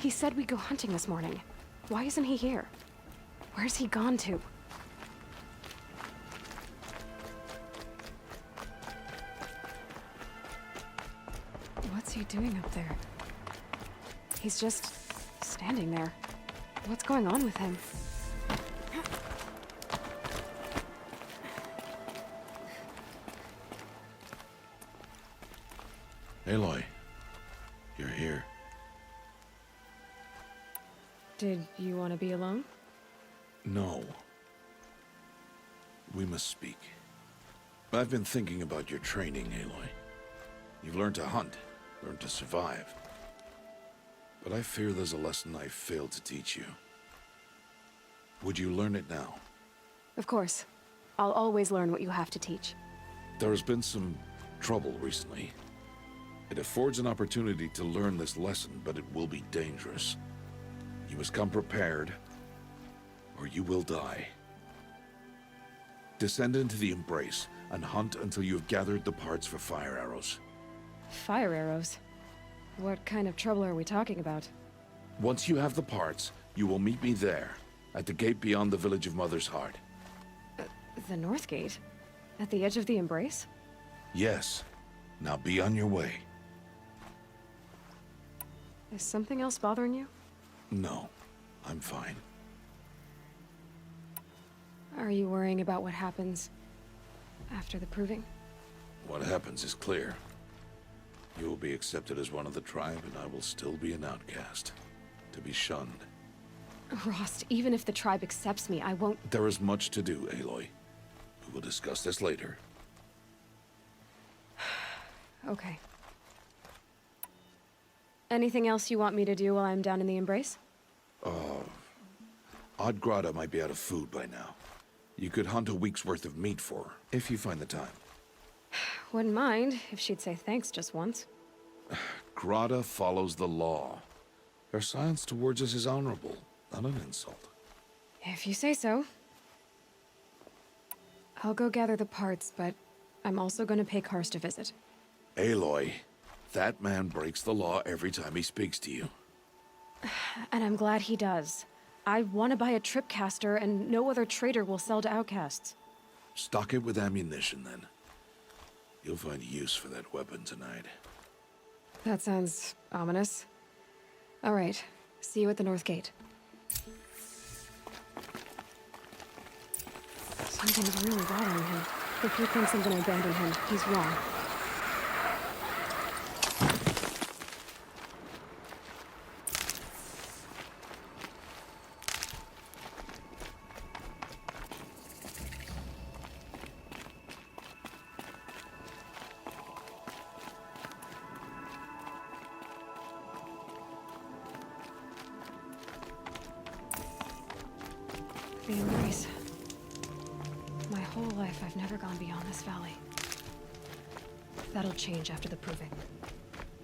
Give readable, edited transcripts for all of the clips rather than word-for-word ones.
He said we'd go hunting this morning. Why isn't he here? Where's he gone to? What's he doing up there? He's just standing there. What's going on with him? Aloy, you're here. Did you want to be alone? No. We must speak. I've been thinking about your training, Aloy. You've learned to hunt, learned to survive. But I fear there's a lesson I failed to teach you. Would you learn it now? Of course. I'll always learn what you have to teach. There has been some trouble recently. It affords an opportunity to learn this lesson, but it will be dangerous. You must come prepared, or you will die. Descend into the Embrace, and hunt until you have gathered the parts for fire arrows. Fire arrows? What kind of trouble are we talking about? Once you have the parts, you will meet me there, at the gate beyond the village of Mother's Heart. The North Gate? At the edge of the Embrace? Yes. Now be on your way. Is something else bothering you? No, I'm fine. Are you worrying about what happens after the proving? What happens is clear. You will be accepted as one of the tribe, and I will still be an outcast, to be shunned. Rost, even if the tribe accepts me, I won't... There is much to do, Aloy. We will discuss this later. Okay. Anything else you want me to do while I'm down in the Embrace? Odd Grata might be out of food by now. You could hunt a week's worth of meat for her, if you find the time. Wouldn't mind if she'd say thanks just once. Grata follows the law. Her silence towards us is honorable, not an insult. If you say so. I'll go gather the parts, but I'm also going to pay Karst a visit. Aloy, that man breaks the law every time he speaks to you. And I'm glad he does. I want to buy a tripcaster, and no other trader will sell to outcasts. Stock it with ammunition, then. You'll find use for that weapon tonight. That sounds ominous. All right. See you at the North Gate. Something's really bothering him. If he thinks I'm gonna abandon him, he's wrong. The Embrace. My whole life, I've never gone beyond this valley. That'll change after the proving.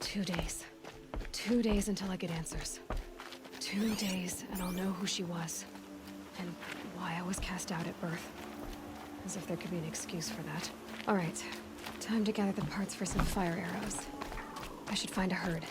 2 days. 2 days until I get answers. 2 days, and I'll know who she was. And why I was cast out at birth. As if there could be an excuse for that. Alright. Time to gather the parts for some fire arrows. I should find a herd.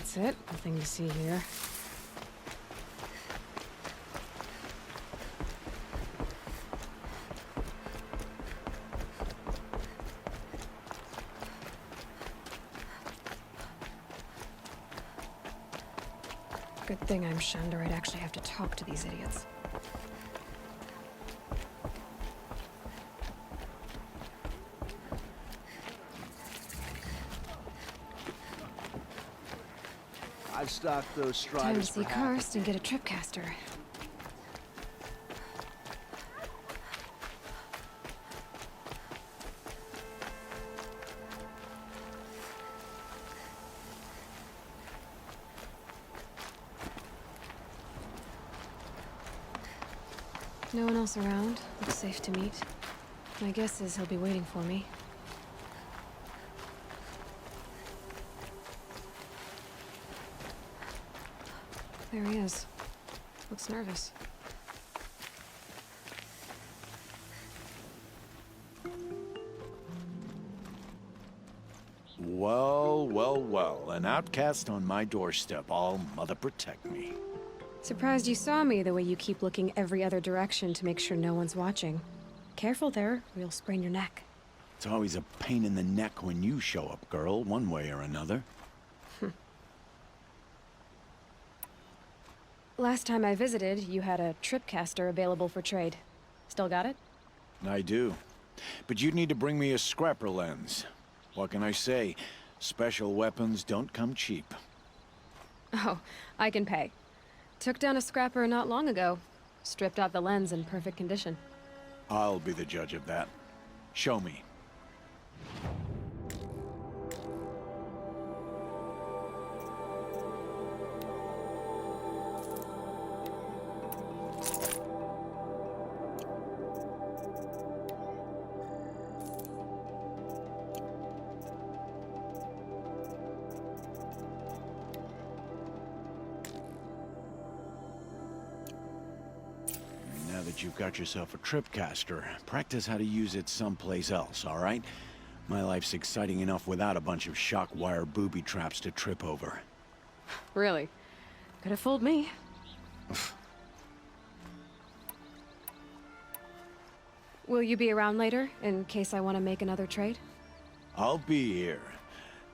That's it. Nothing to see here. Good thing I'm shunned, or I'd actually have to talk to these idiots. I've stocked those Striders Time to see for half. Karst and get a tripcaster. No one else around. Looks safe to meet. My guess is he'll be waiting for me. There he is. Looks nervous. Well, well, well. An outcast on my doorstep. All mother protect me. Surprised you saw me the way you keep looking every other direction to make sure no one's watching. Careful there, or you'll sprain your neck. It's always a pain in the neck when you show up, girl, one way or another. Last time I visited, you had a tripcaster available for trade. Still got it? I do. But you'd need to bring me a scrapper lens. What can I say? Special weapons don't come cheap. Oh, I can pay. Took down a scrapper not long ago. Stripped out the lens in perfect condition. I'll be the judge of that. Show me. Now that you've got yourself a tripcaster, practice how to use it someplace else, all right? My life's exciting enough without a bunch of shock wire booby traps to trip over. Really? Could have fooled me. Will you be around later, in case I want to make another trade? I'll be here.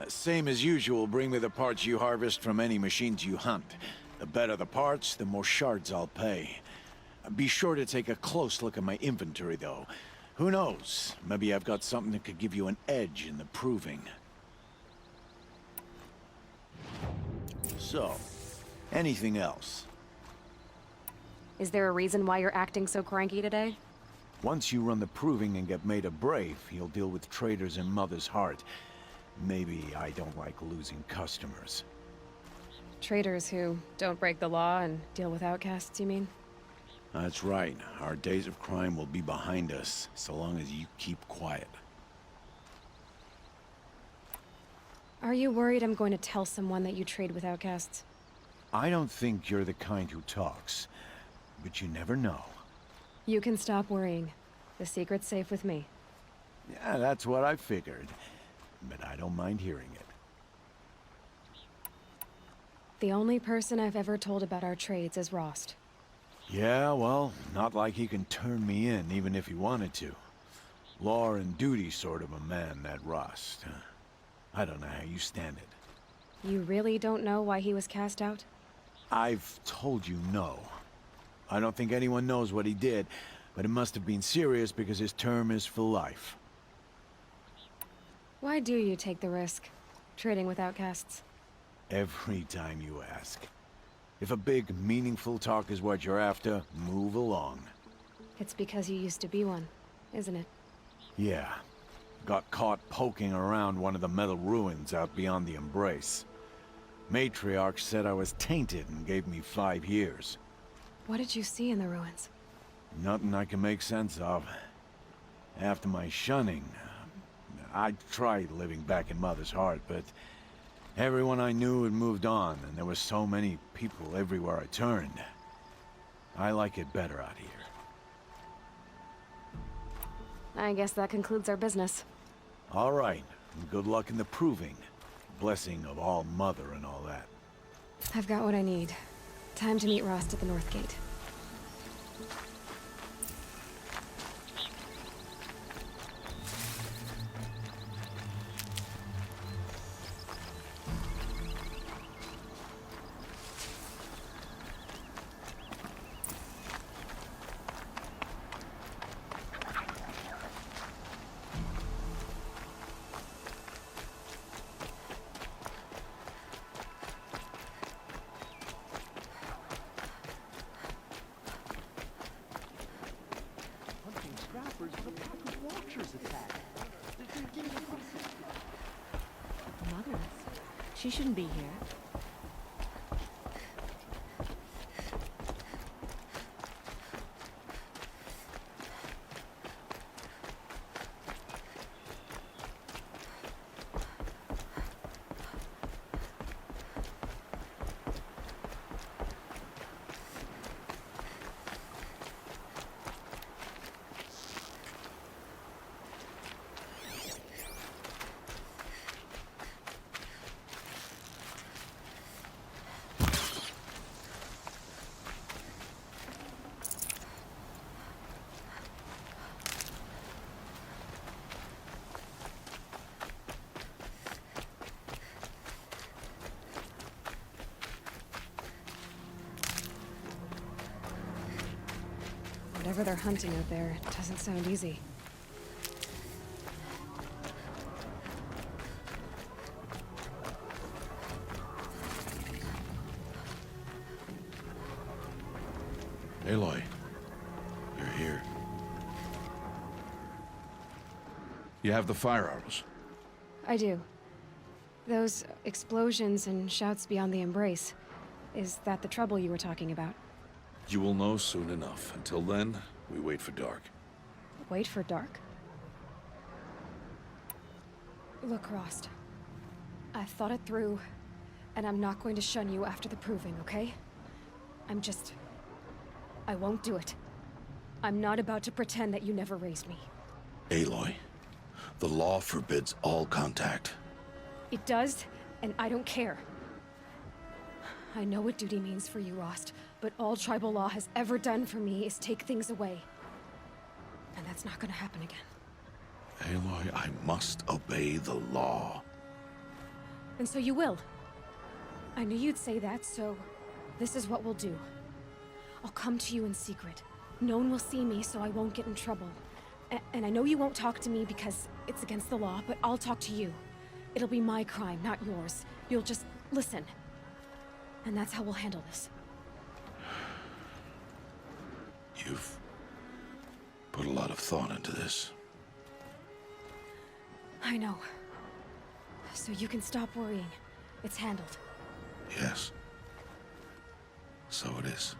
Same as usual, bring me the parts you harvest from any machines you hunt. The better the parts, the more shards I'll pay. Be sure to take a close look at my inventory, though. Who knows? Maybe I've got something that could give you an edge in the proving. So, anything else? Is there a reason why you're acting so cranky today? Once you run the proving and get made a brave, you'll deal with traitors in Mother's Heart. Maybe I don't like losing customers. Traitors who don't break the law and deal with outcasts, you mean? That's right. Our days of crime will be behind us, so long as you keep quiet. Are you worried I'm going to tell someone that you trade with outcasts? I don't think you're the kind who talks, but you never know. You can stop worrying. The secret's safe with me. Yeah, that's what I figured, but I don't mind hearing it. The only person I've ever told about our trades is Rost. Yeah, well, not like he can turn me in, even if he wanted to. Law and duty sort of a man, that Rost. I don't know how you stand it. You really don't know why he was cast out? I've told you no. I don't think anyone knows what he did, but it must have been serious because his term is for life. Why do you take the risk, trading with outcasts? Every time you ask. If a big, meaningful talk is what you're after, move along. It's because you used to be one, isn't it? Yeah. Got caught poking around one of the metal ruins out beyond the Embrace. Matriarch said I was tainted and gave me 5 years. What did you see in the ruins? Nothing I can make sense of. After my shunning, I tried living back in Mother's Heart, but everyone I knew had moved on, and there were so many people everywhere I turned. I like it better out here. I guess that concludes our business. All right. Good luck in the proving. Blessing of all Mother and all that. I've got what I need. Time to meet Rost at the North Gate. Hunting scrappers, but a pack of watchers attack. They're getting aggressive. Mother, she shouldn't be here. Whatever they're hunting out there, it doesn't sound easy. Aloy, you're here. You have the fire arrows. I do. Those explosions and shouts beyond the embrace. Is that the trouble you were talking about? You will know soon enough. Until then, we wait for dark. Wait for dark? Look, Rost. I've thought it through, and I'm not going to shun you after the proving, okay? I won't do it. I'm not about to pretend that you never raised me. Aloy, the law forbids all contact. It does, and I don't care. I know what duty means for you, Rost, but all tribal law has ever done for me is take things away. And that's not gonna happen again. Aloy, I must obey the law. And so you will. I knew you'd say that, so this is what we'll do. I'll come to you in secret. No one will see me, so I won't get in trouble. And I know you won't talk to me because it's against the law, but I'll talk to you. It'll be my crime, not yours. You'll just listen. And that's how we'll handle this. You've put a lot of thought into this. I know. So you can stop worrying. It's handled. Yes. So it is.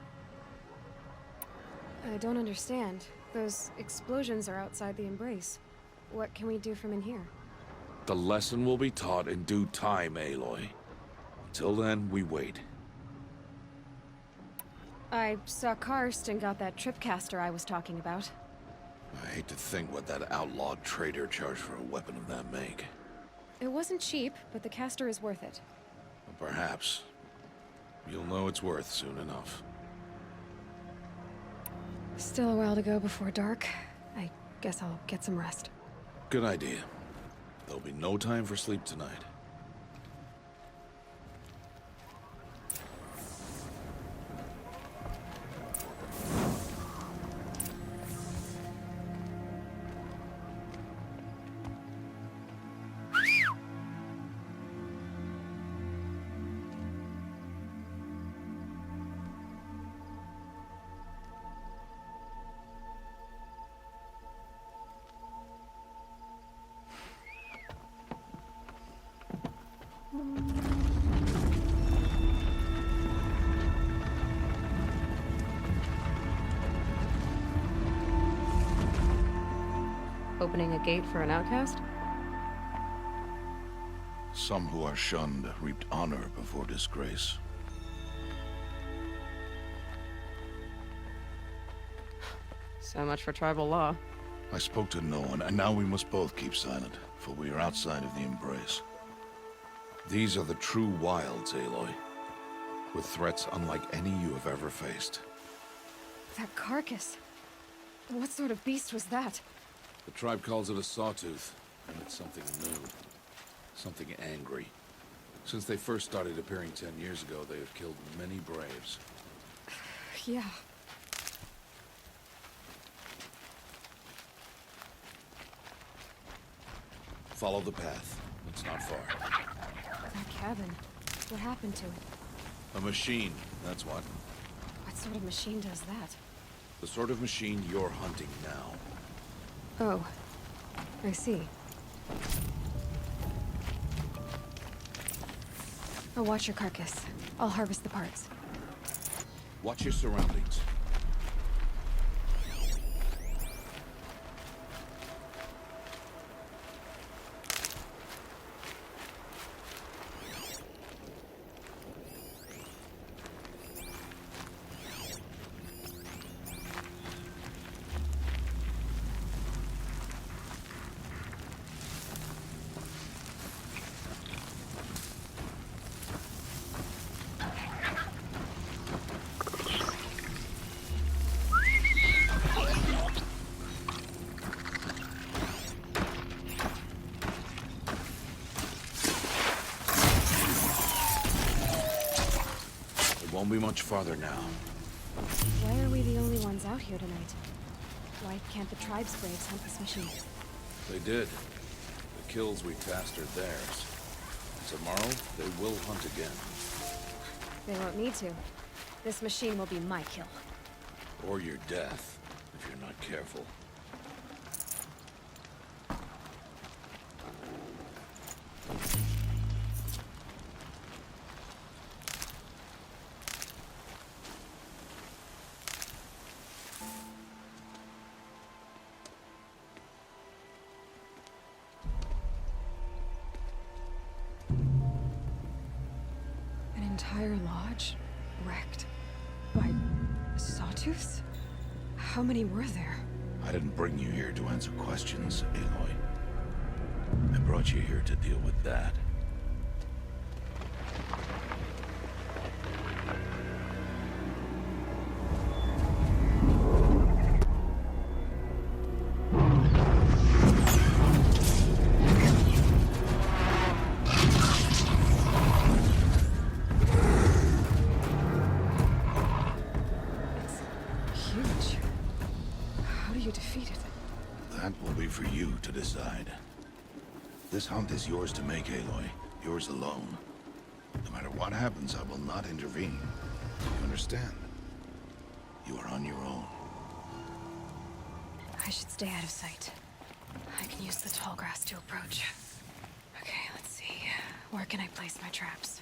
I don't understand. Those explosions are outside the embrace. What can we do from in here? The lesson will be taught in due time, Aloy. Until then, we wait. I saw Karst and got that tripcaster I was talking about. I hate to think what that outlawed trader charged for a weapon of that make. It wasn't cheap, but the caster is worth it. Well, perhaps. You'll know it's worth soon enough. Still a while to go before dark. I guess I'll get some rest. Good idea. There'll be no time for sleep tonight. Opening a gate for an outcast? Some who are shunned reaped honor before disgrace. So much for tribal law. I spoke to no one, and now we must both keep silent, for we are outside of the embrace. These are the true wilds, Aloy. with threats unlike any you have ever faced. That carcass. What sort of beast was that? The tribe calls it a Sawtooth, and it's something new. Something angry. Since they first started appearing 10 years ago, they have killed many braves. Yeah. Follow the path. It's not far. That cabin. What happened to it? A machine, that's what. What sort of machine does that? The sort of machine you're hunting now. Oh. I see. I'll watch your carcass. I'll harvest the parts. Watch your surroundings. Won't be much farther now. Why are we the only ones out here tonight? Why can't the tribe's braves hunt this machine? They did. The kills we passed are theirs. Tomorrow, they will hunt again. They won't need to. This machine will be my kill. Or your death, if you're not careful. An entire lodge wrecked by Sawtooths? How many were there? I didn't bring you here to answer questions, Aloy. I brought you here to deal with that. Huge. How do you defeat it? That will be for you to decide. This hunt is yours to make, Aloy. Yours alone. No matter what happens, I will not intervene. You understand? You are on your own. I should stay out of sight. I can use the tall grass to approach. Okay, let's see. Where can I place my traps?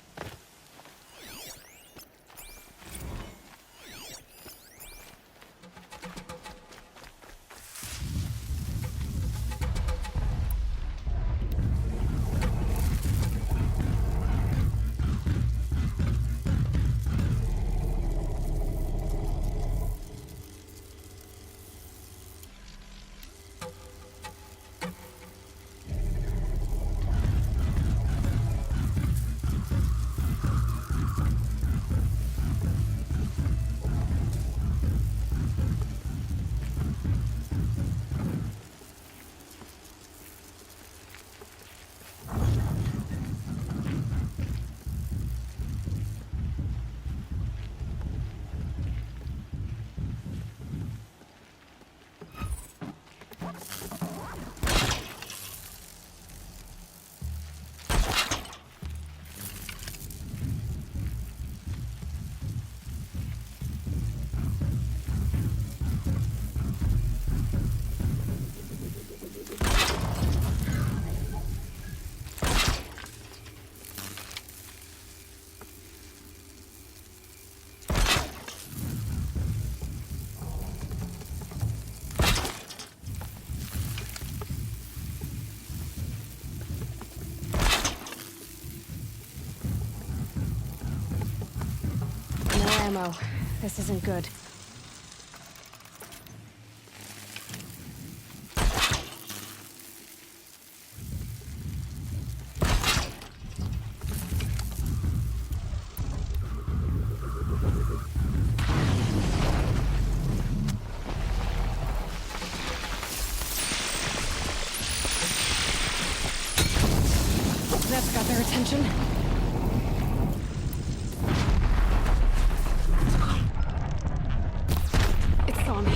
No ammo. This isn't good. got their attention. It saw me.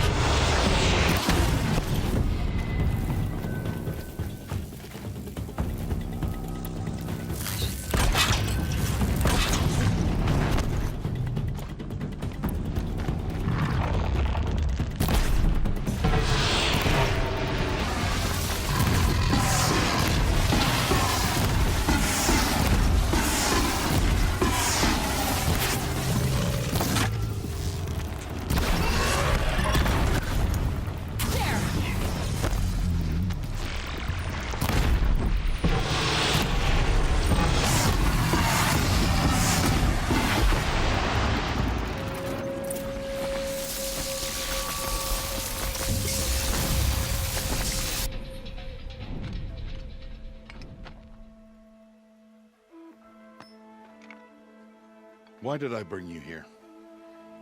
Why did I bring you here?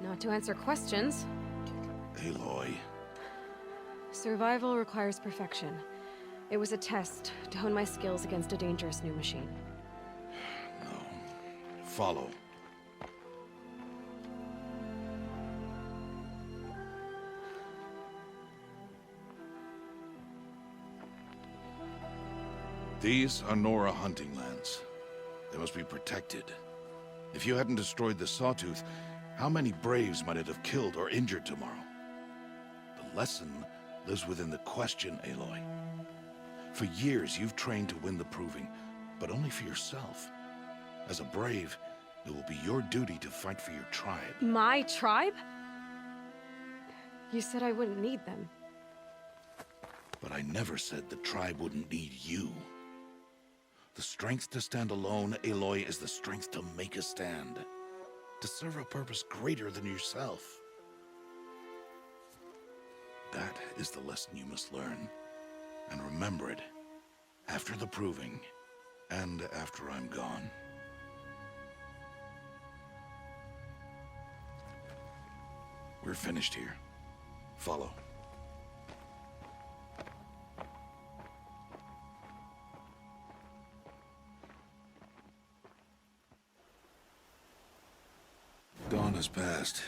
Not to answer questions. Aloy. Survival requires perfection. It was a test to hone my skills against a dangerous new machine. No. Follow. These are Nora hunting lands. They must be protected. If you hadn't destroyed the Sawtooth, how many Braves might it have killed or injured tomorrow? The lesson lives within the question, Aloy. For years, you've trained to win the Proving, but only for yourself. As a Brave, it will be your duty to fight for your tribe. My tribe? You said I wouldn't need them. But I never said the tribe wouldn't need you. The strength to stand alone, Aloy, is the strength to make a stand. To serve a purpose greater than yourself. That is the lesson you must learn. And remember it. After the Proving. And after I'm gone. We're finished here. Follow. Dawn has passed.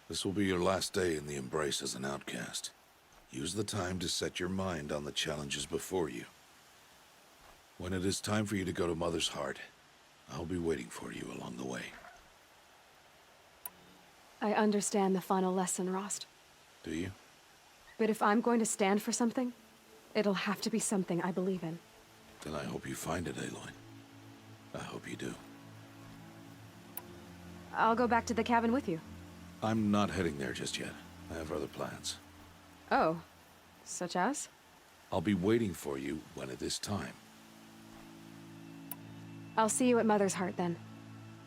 This will be your last day in the Embrace as an outcast. Use the time to set your mind on the challenges before you. When it is time for you to go to Mother's Heart, I'll be waiting for you along the way. I understand the final lesson, Rost. Do you? But if I'm going to stand for something, it'll have to be something I believe in. Then I hope you find it, Aloy. I hope you do. I'll go back to the cabin with you. I'm not heading there just yet. I have other plans. Oh, such as? I'll be waiting for you when it is time. I'll see you at Mother's Heart then.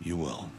You will.